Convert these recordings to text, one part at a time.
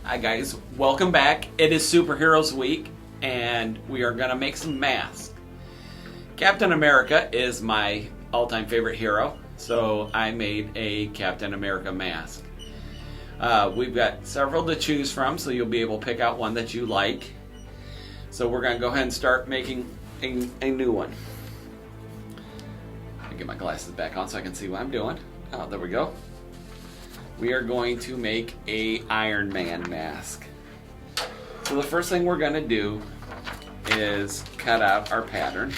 Hi guys, welcome back. It is Superheroes Week and we are going to make some masks. Captain America is my all-time favorite hero, so I made a Captain America mask. We've got several to choose from, so you'll be able to pick out one that you like. So we're going to go ahead and start making a new one. Let me get my glasses back on so I can see what I'm doing. Oh, there we go. We are going to make a Iron Man mask. So the first thing we're going to do is cut out our pattern.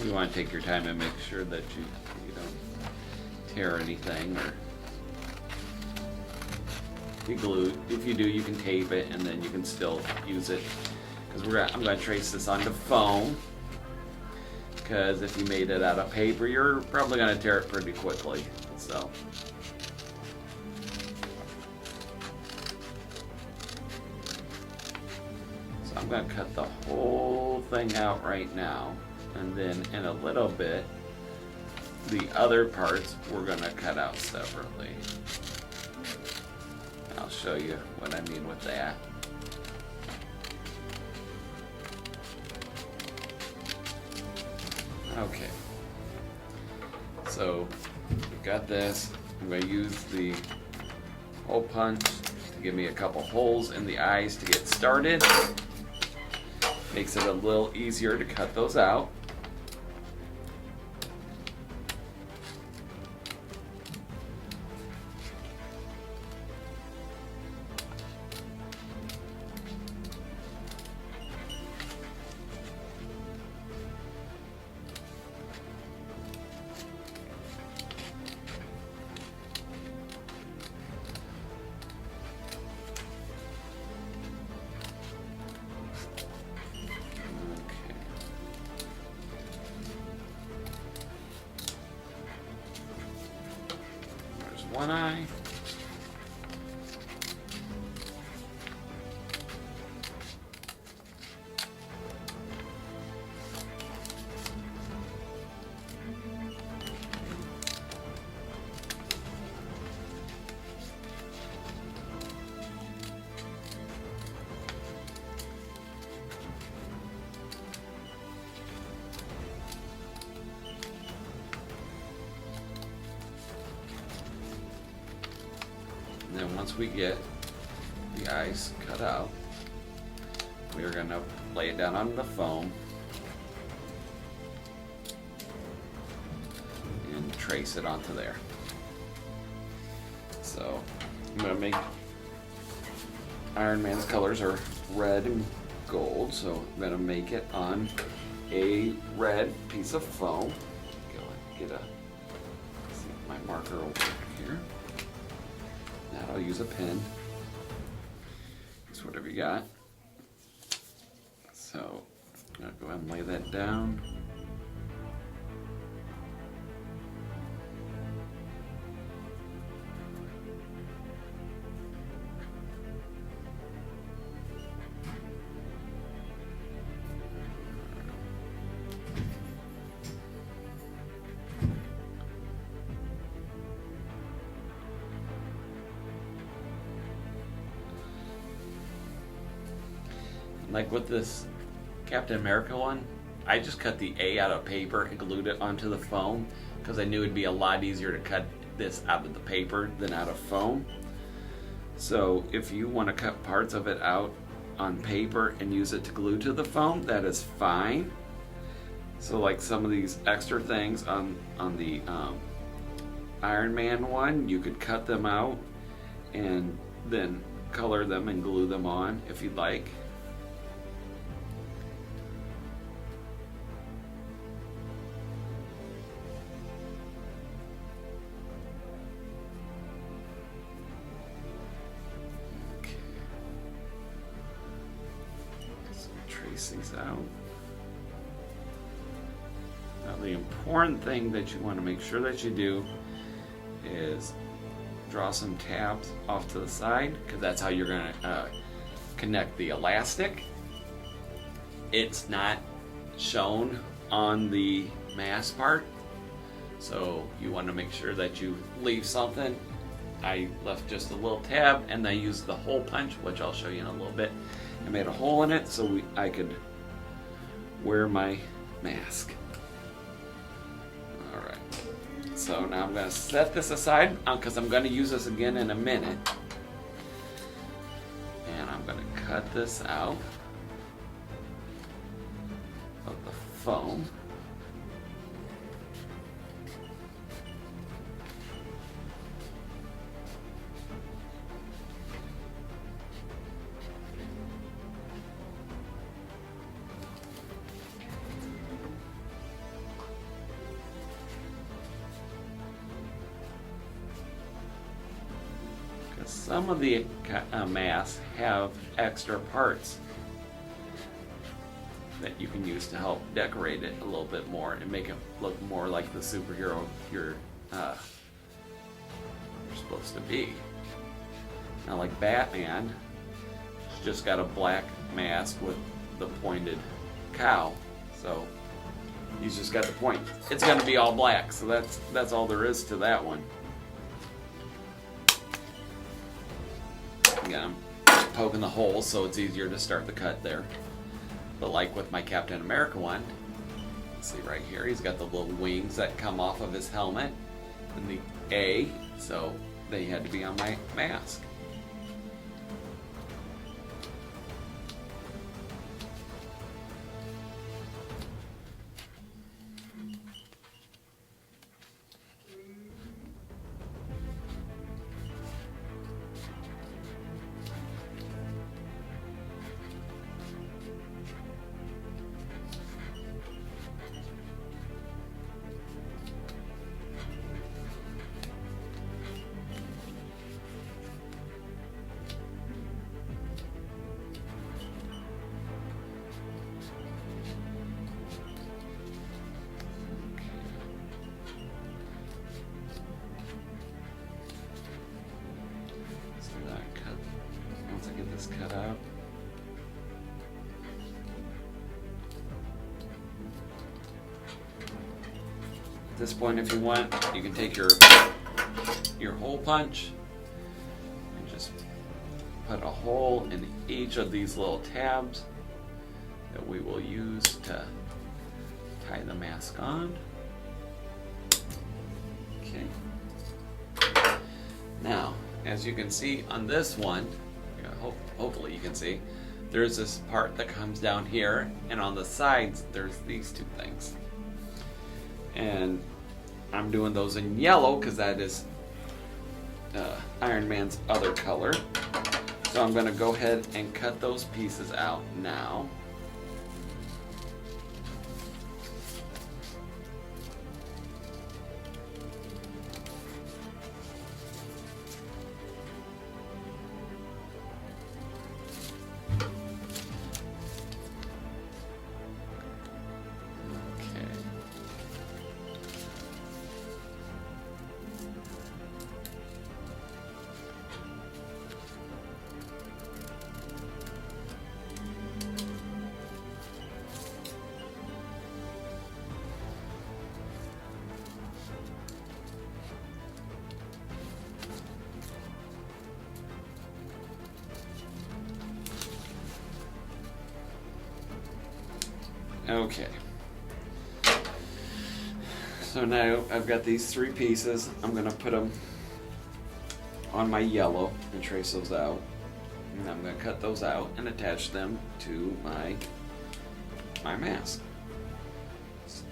You want to take your time and make sure that you don't tear anything, or you glue. If you do, you can tape it and then you can still use it. Because I'm going to trace this onto foam. Because if you made it out of paper, you're probably going to tear it pretty quickly. So I'm going to cut the whole thing out right now. And then in a little bit, the other parts we're going to cut out separately. I'll show you what I mean with that. Okay. So we've got this. I'm going to use the hole punch to give me a couple holes in the eyes to get started. Makes it a little easier to cut those out. One eye. And then once we get the eyes cut out, we are going to lay it down on the foam and trace it onto there. So I'm going to make Iron Man's colors are red and gold, so I'm going to make it on a red piece of foam. Get my marker over here. I'll use a pen. Just whatever you got. So I'm going to go ahead and lay that down. Like with this Captain America one, I just cut the A out of paper and glued it onto the foam because I knew it'd be a lot easier to cut this out of the paper than out of foam. So if you want to cut parts of it out on paper and use it to glue to the foam, that is fine. So like some of these extra things on the Iron Man one, you could cut them out and then color them and glue them on if you'd like. trace these out. the important thing that you want to make sure that you do is draw some tabs off to the side, because that's how you're going to connect the elastic. It's not shown on the mask part, so you want to make sure that you leave something. I left just a little tab, and I used the hole punch, which I'll show you in a little bit. I made a hole in it so I could wear my mask. Alright, so now I'm going to set this aside because I'm going to use this again in a minute. And I'm going to cut this out of the foam. Some of the masks have extra parts that you can use to help decorate it a little bit more and make it look more like the superhero you're supposed to be. Now, like Batman, he's just got a black mask with the pointed cow, so he's just got the point. It's going to be all black, so that's all there is to that one. Again, I'm poking the holes so it's easier to start the cut there. But like with my Captain America one, see right here, he's got the little wings that come off of his helmet and the A, so they had to be on my mask. Cut out. At this point, if you want, you can take your hole punch and just put a hole in each of these little tabs that we will use to tie the mask on. Okay. Now, as you can see on this one, hopefully you can see, there's this part that comes down here, and on the sides there's these two things. And I'm doing those in yellow because that is Iron Man's other color. So I'm going to go ahead and cut those pieces out now. Okay, so now I've got these three pieces. I'm going to put them on my yellow and trace those out. And I'm going to cut those out and attach them to my mask. So,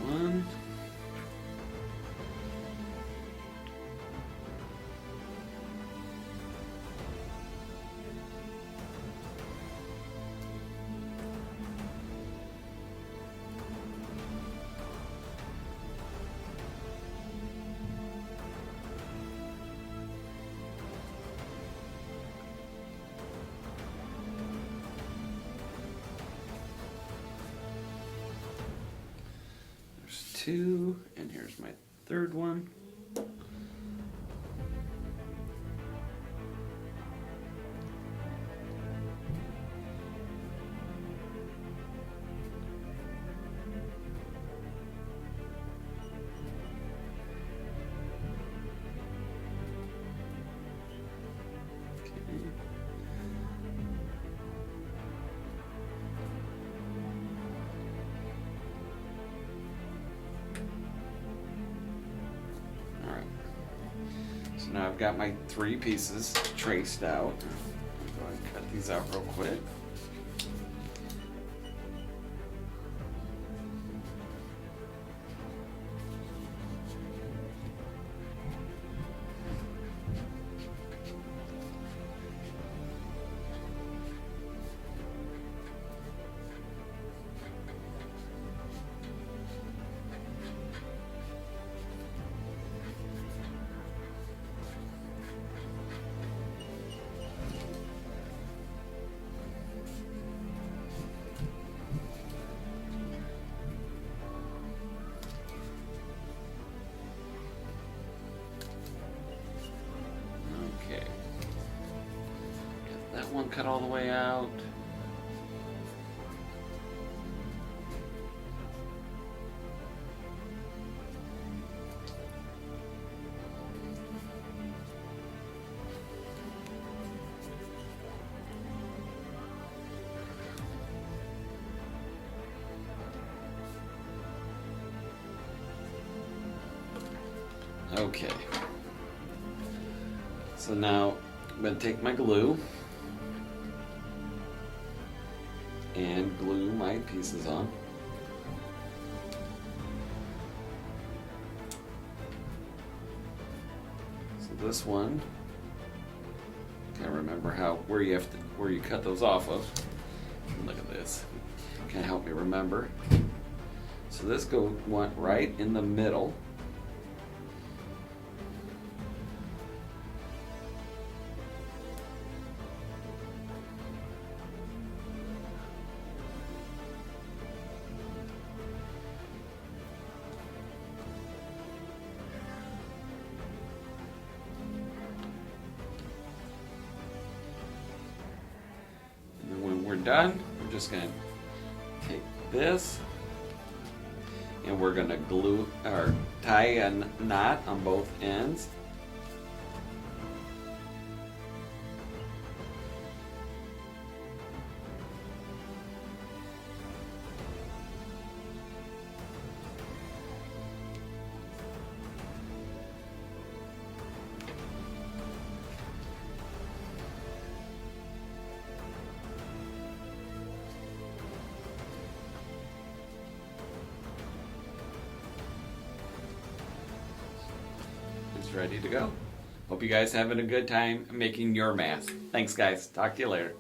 one. two, and here's my third one. So now I've got my 3 pieces traced out. I'll go ahead and cut these out real quick. One cut all the way out. Okay. So now I'm going to take my glue and glue my pieces on. So this one, can't remember where you cut those off of. Look at this. Can't help me remember. So this went right in the middle. Done. We're just going to take this and we're going to glue or tie a knot on both ends. Ready to go. Hope you guys having a good time making your mask. Thanks guys. Talk to you later.